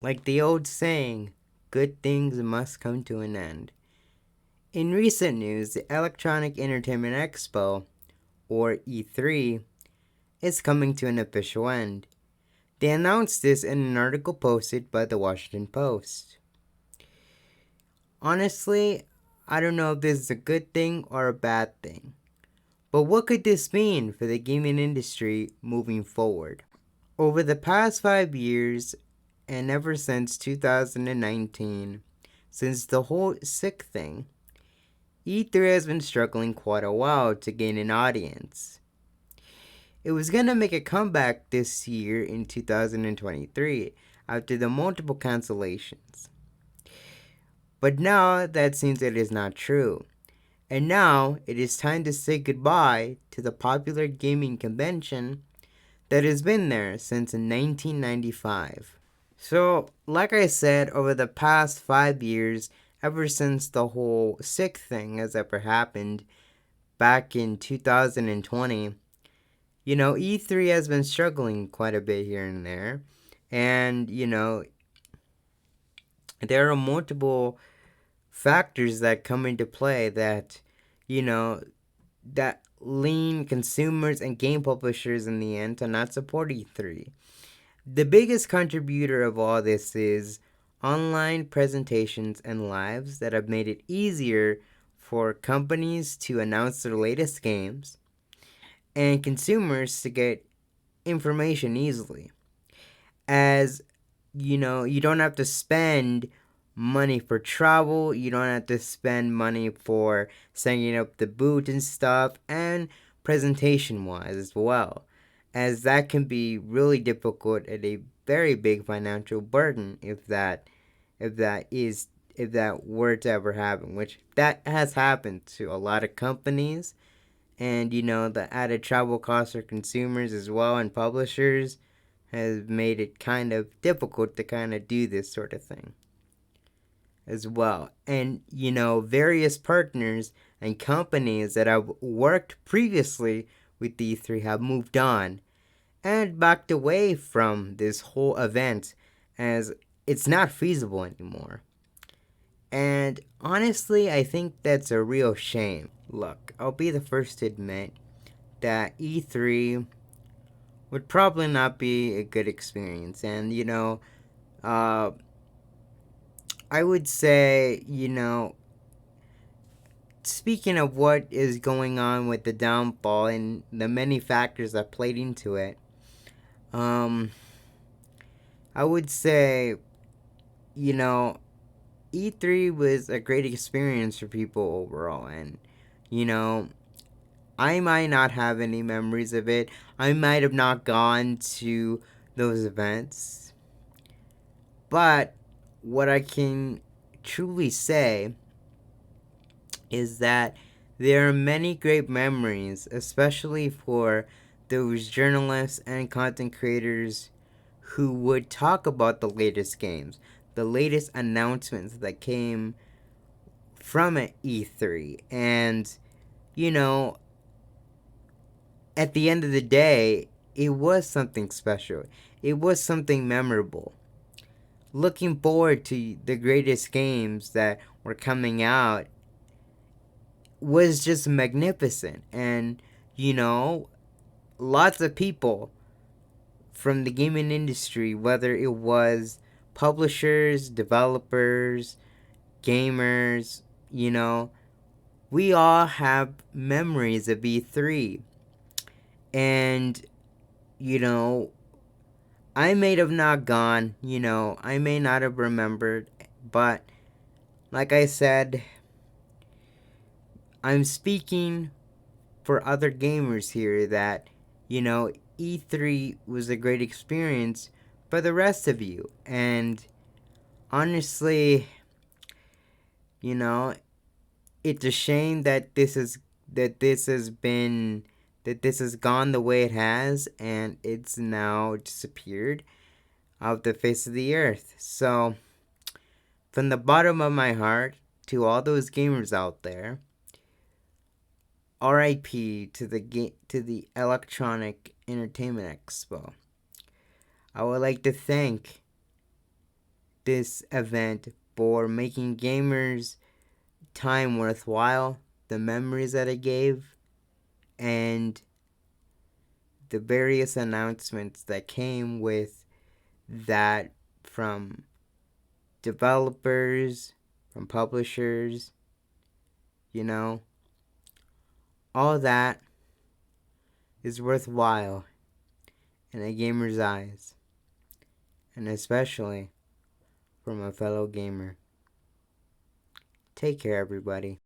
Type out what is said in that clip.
Like the old saying, good things must come to an end. In recent news, the Electronic Entertainment Expo, or E3, is coming to an official end. They announced this in an article posted by the Washington Post. Honestly, I don't know if this is a good thing or a bad thing. But what could this mean for the gaming industry moving forward? Over the past 5 years, and ever since 2019, since the whole sick thing, E3 has been struggling quite a while to gain an audience. It was gonna make a comeback this year in 2023 after the multiple cancellations. But now that seems it is not true. And now it is time to say goodbye to the popular gaming convention that has been there since 1995. So, like I said, over the past 5 years, ever since the whole sick thing has ever happened back in 2020, E3 has been struggling quite a bit here and there. And, there are multiple factors that come into play you know, that lean consumers and game publishers in the end to not support E3. The biggest contributor of all this is online presentations and lives that have made it easier for companies to announce their latest games and consumers to get information easily. As you don't have to spend money for travel, you don't have to spend money for setting up the booth and stuff, and presentation wise as well, as that can be really difficult and a very big financial burden if that were to ever happen, which that has happened to a lot of companies. And the added travel costs for consumers as well and publishers has made it kind of difficult to kind of do this sort of thing as well. And various partners and companies that have worked previously with E3 have moved on and backed away from this whole event as it's not feasible anymore. And honestly, I think that's a real shame. Look, I'll be the first to admit that E3 would probably not be a good experience. And, uh, I would say, speaking of what is going on with the downfall and the many factors that played into it, um, I would say, you know, E3 was a great experience for people overall. And, you know, I might not have any memories of it. I might have not gone to those events. But what I can truly say is that there are many great memories, especially for those journalists and content creators who would talk about the latest games, the latest announcements that came from at E3. And, you know, at the end of the day, it was something special. It was something memorable. Looking forward to the greatest games that were coming out was just magnificent. And, lots of people from the gaming industry, whether it was publishers, developers, gamers, we all have memories of E3. And, you know, I may have not gone, I may not have remembered, but like I said, I'm speaking for other gamers here that, E3 was a great experience for the rest of you. And honestly, you know, it's a shame that this has been that this has gone the way it has and it's now disappeared off the face of the earth. So, from the bottom of my heart to all those gamers out there, RIP to the Electronic Entertainment Expo. I would like to thank this event for making gamers' time worthwhile, the memories that it gave, and the various announcements that came with that from developers, from publishers, you know, all that is worthwhile in a gamer's eyes, and especially from a fellow gamer. Take care, everybody.